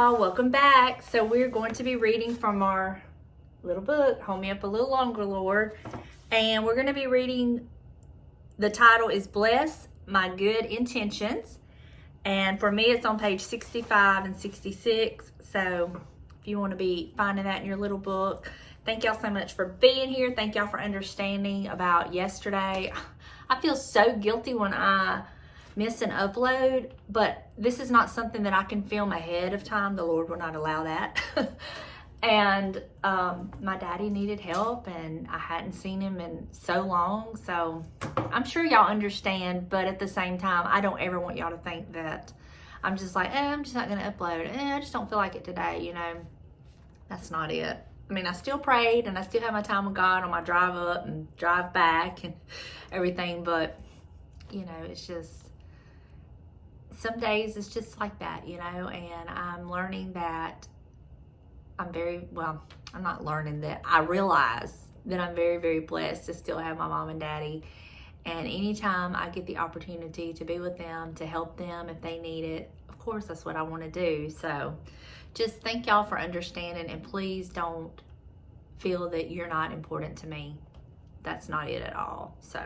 y'all, welcome back. So we're going to be reading from our little book, Hold Me Up a Little Longer, Lord. And we're going to be reading, the title is Bless My Good Intentions. And for me, it's on page 65 and 66. So if you want to be finding that in your little book. Thank y'all so much for being here. Thank y'all for understanding about yesterday. I feel so guilty when I miss an upload, but this is not something that I can film ahead of time. The Lord will not allow that. And my daddy needed help, and I hadn't seen him in so long. So I'm sure y'all understand, but at the same time, I don't ever want y'all to think that I'm just like, I'm just not going to upload. I just don't feel like it today, you know. That's not it. I mean, I still prayed, and I still had my time with God on my drive up and drive back and everything, but, you know, it's just, some days it's just like that, you know, and I'm learning that I'm not learning that, I realize that I'm very, very blessed to still have my mom and daddy. And anytime I get the opportunity to be with them, to help them if they need it, of course, that's what I want to do. So just thank y'all for understanding, and please don't feel that you're not important to me. That's not it at all. So,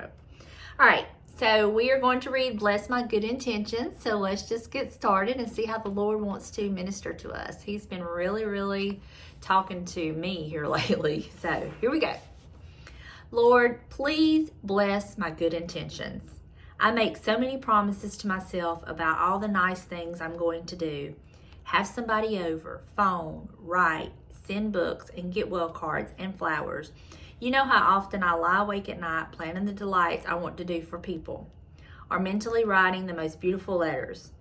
all right. So we are going to read Bless My Good Intentions. So let's just get started and see how the Lord wants to minister to us. He's been really, really talking to me here lately. So here we go. Lord, please bless my good intentions. I make so many promises to myself about all the nice things I'm going to do. Have somebody over, phone, write, send books, and get well cards and flowers. You know how often I lie awake at night planning the delights I want to do for people, or mentally writing the most beautiful letters.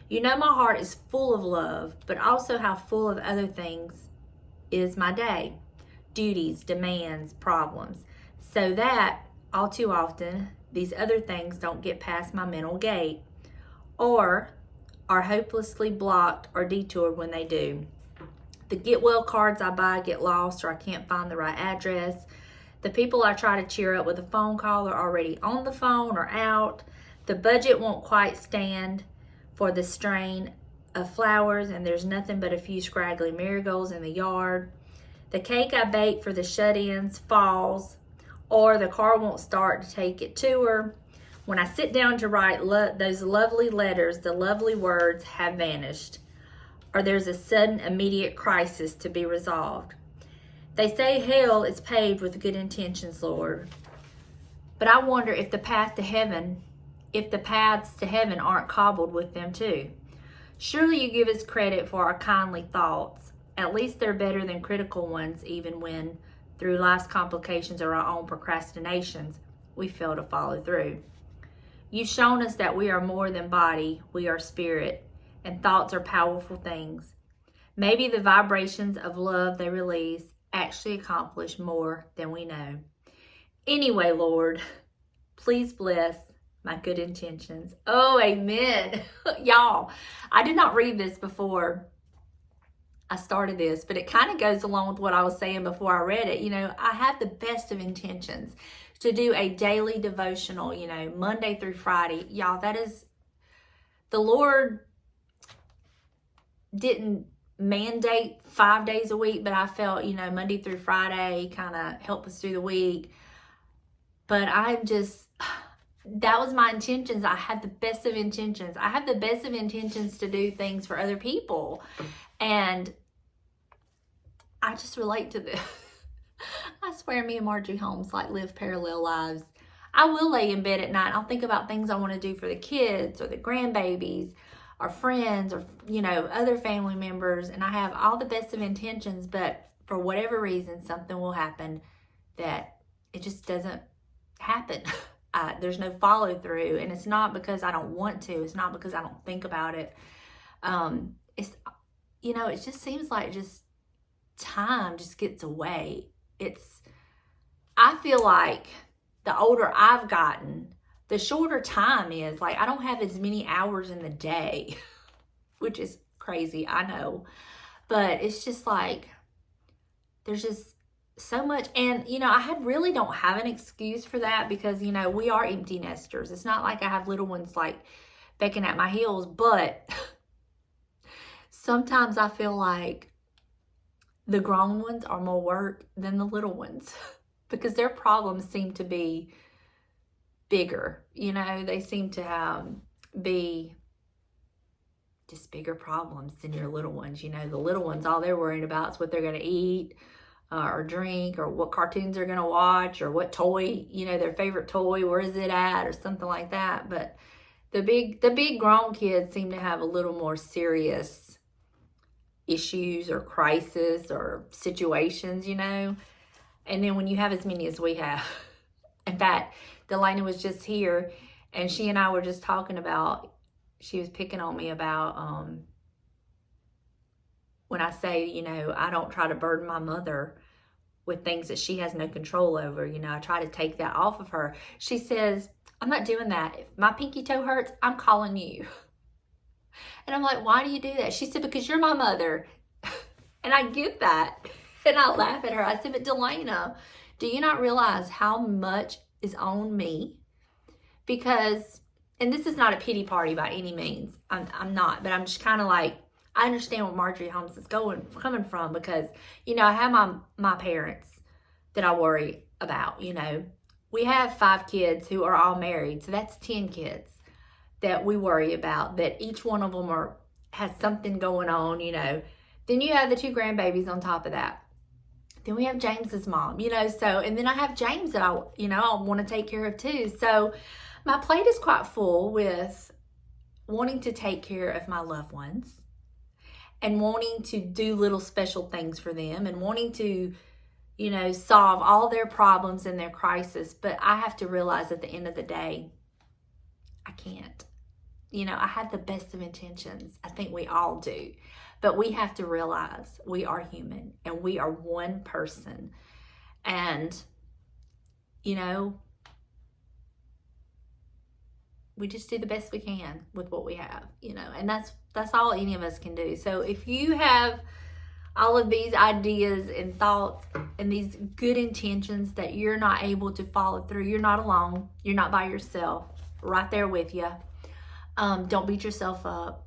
You know my heart is full of love, but also how full of other things is my day. Duties, demands, problems. So that, all too often, these other things don't get past my mental gate, or are hopelessly blocked or detoured when they do. The get well cards I buy get lost, or I can't find the right address. The people I try to cheer up with a phone call are already on the phone or out. The budget won't quite stand for the strain of flowers, and there's nothing but a few scraggly marigolds in the yard. The cake I bake for the shut-ins falls, or the car won't start to take it to her. When I sit down to write those lovely letters, the lovely words have vanished, or there's a sudden immediate crisis to be resolved. They say hell is paved with good intentions, Lord. But I wonder if the paths to heaven aren't cobbled with them too. Surely you give us credit for our kindly thoughts. At least they're better than critical ones, even when, through life's complications or our own procrastinations, we fail to follow through. You've shown us that we are more than body, we are spirit, and thoughts are powerful things. Maybe the vibrations of love they release actually accomplish more than we know. Anyway, Lord, please bless my good intentions. Oh, amen. Y'all, I did not read this before I started this, but it kind of goes along with what I was saying before I read it. You know, I have the best of intentions to do a daily devotional, you know, Monday through Friday. Y'all, that is, the Lord didn't mandate 5 days a week, but I felt, you know, Monday through Friday kind of help us through the week. But that was my intentions. I had the best of intentions. I have the best of intentions to do things for other people. And I just relate to this. I swear me and Marjorie Holmes like live parallel lives. I will lay in bed at night. I'll think about things I want to do for the kids or the grandbabies, or friends, or, you know, other family members, and I have all the best of intentions, but for whatever reason, something will happen that it just doesn't happen. There's no follow through, and it's not because I don't want to. It's not because I don't think about it. It's, you know, it just seems like just time just gets away. I feel like the older I've gotten, the shorter time is. Like, I don't have as many hours in the day, which is crazy, I know. But it's just like, there's just so much. And, you know, really don't have an excuse for that, because, you know, we are empty nesters. It's not like I have little ones like becking at my heels, but sometimes I feel like the grown ones are more work than the little ones because their problems seem to be bigger. You know, they seem to be just bigger problems than your little ones. You know, the little ones, all they're worried about is what they're going to eat or drink, or what cartoons they're going to watch, or what toy, you know, their favorite toy, where is it at, or something like that. But the big grown kids seem to have a little more serious issues or crisis or situations, you know. And then when you have as many as we have, in fact, Delaney was just here and she and I were just talking about, she was picking on me about when I say, you know, I don't try to burden my mother with things that she has no control over. You know, I try to take that off of her. She says, I'm not doing that. If my pinky toe hurts, I'm calling you. And I'm like, why do you do that? She said, because you're my mother. And I get that. And I laugh at her. I said, but Delana, do you not realize how much is on me? Because, and this is not a pity party by any means. I'm not, but I'm just kind of like, I understand what Marjorie Holmes is coming from, because, you know, I have my parents that I worry about. You know, we have 5 kids who are all married, so that's 10 kids that we worry about, that each one of them has something going on, you know. Then you have the 2 grandbabies on top of that. Then we have James's mom, you know, so, and then I have James that I want to take care of too. So my plate is quite full with wanting to take care of my loved ones and wanting to do little special things for them and wanting to, you know, solve all their problems and their crisis. But I have to realize at the end of the day, I can't. You know, I have the best of intentions. I think we all do. But we have to realize we are human and we are one person. And, you know, we just do the best we can with what we have, you know, and that's all any of us can do. So if you have all of these ideas and thoughts and these good intentions that you're not able to follow through, you're not alone. You're not by yourself. Right there with you. Don't beat yourself up.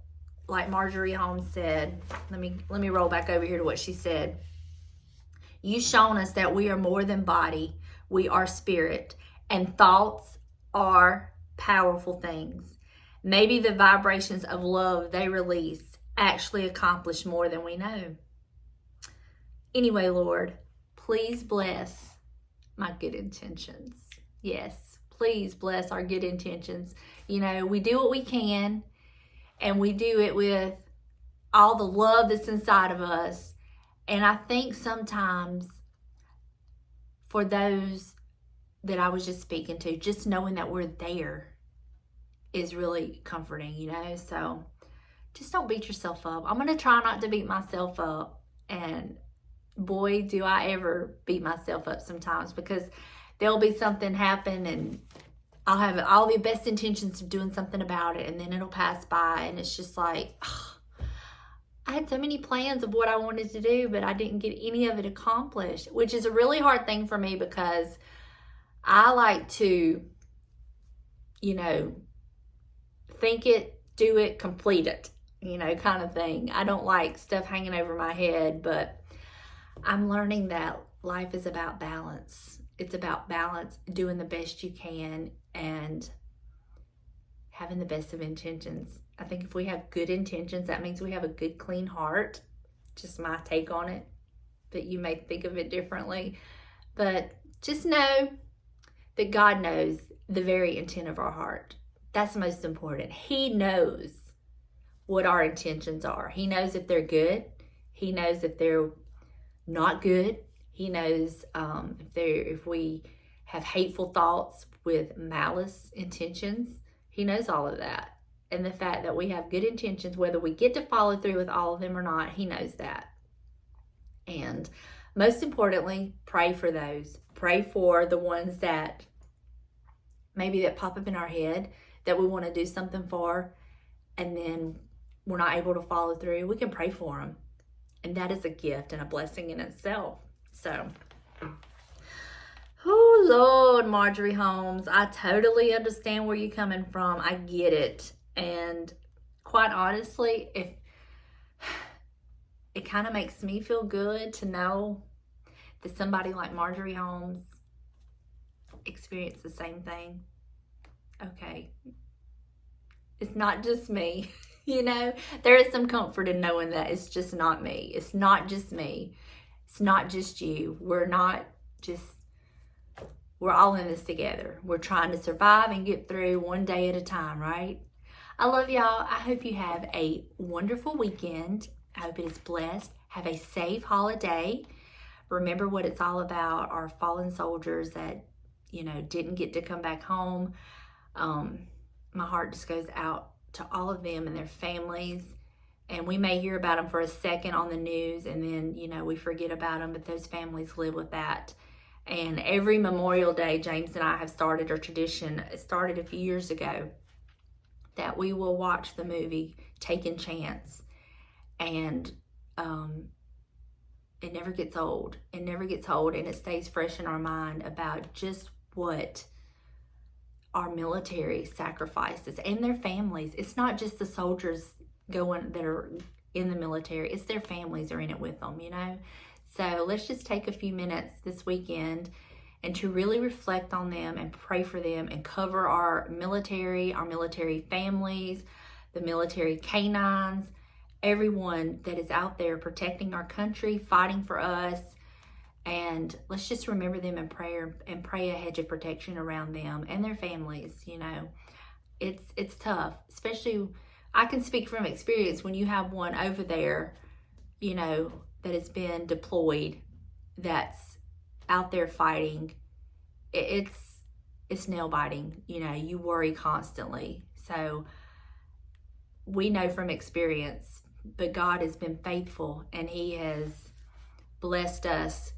Like Marjorie Holmes said, let me roll back over here to what she said. You've shown us that we are more than body. We are spirit, and thoughts are powerful things. Maybe the vibrations of love they release actually accomplish more than we know. Anyway, Lord, please bless my good intentions. Yes, please bless our good intentions. You know, we do what we can, and we do it with all the love that's inside of us. And I think sometimes for those that I was just speaking to, just knowing that we're there is really comforting, you know. So just don't beat yourself up. I'm going to try not to beat myself up. And boy, do I ever beat myself up sometimes, because there'll be something happen and I'll have all the best intentions of doing something about it, and then it'll pass by and it's just like, ugh, I had so many plans of what I wanted to do, but I didn't get any of it accomplished, which is a really hard thing for me, because I like to, you know, think it, do it, complete it, you know, kind of thing. I don't like stuff hanging over my head, but I'm learning that life is about balance. It's about balance, doing the best you can, and having the best of intentions. I think if we have good intentions, that means we have a good, clean heart. Just my take on it, but you may think of it differently. But just know that God knows the very intent of our heart. That's most important. He knows what our intentions are. He knows if they're good. He knows if they're not good. He knows if we have hateful thoughts with malice intentions. He knows all of that. And the fact that we have good intentions, whether we get to follow through with all of them or not, he knows that. And most importantly, pray for those. Pray for the ones that maybe that pop up in our head that we want to do something for, and then we're not able to follow through. We can pray for them. And that is a gift and a blessing in itself. So, oh Lord, Marjorie Holmes, I totally understand where you're coming from. I get it. And quite honestly, kind of makes me feel good to know that somebody like Marjorie Holmes experienced the same thing. Okay, it's not just me. You know, there is some comfort in knowing that it's just not me. It's not just me. It's not just you. We're all in this together. We're trying to survive and get through one day at a time, right? I love y'all. I hope you have a wonderful weekend. I hope it is blessed. Have a safe holiday. Remember what it's all about, our fallen soldiers that, didn't get to come back home. My heart just goes out to all of them and their families. And we may hear about them for a second on the news and then, we forget about them, but those families live with that. And every Memorial Day, James and I have started a tradition. It started a few years ago that we will watch the movie Taking Chance. And it never gets old. It never gets old, and it stays fresh in our mind about just what our military sacrifices and their families. It's not just the soldiers that are in the military. It's their families are in it with them, So let's just take a few minutes this weekend and to really reflect on them and pray for them and cover our military families, the military canines, everyone that is out there protecting our country, fighting for us. And let's just remember them in prayer and pray a hedge of protection around them and their families. It's tough, especially I can speak from experience when you have one over there, that has been deployed, that's out there fighting. It's nail biting. You worry constantly. So we know from experience, but God has been faithful and He has blessed us,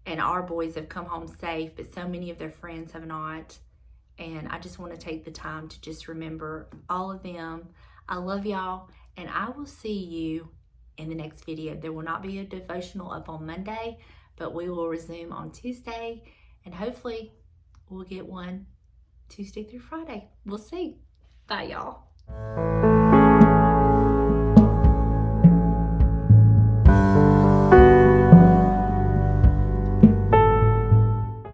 and our boys have come home safe, but so many of their friends have not. And I just want to take the time to just remember all of them. I love y'all, and I will see you in the next video. There will not be a devotional up on Monday, but we will resume on Tuesday, and hopefully we'll get one Tuesday through Friday. We'll see. Bye, y'all.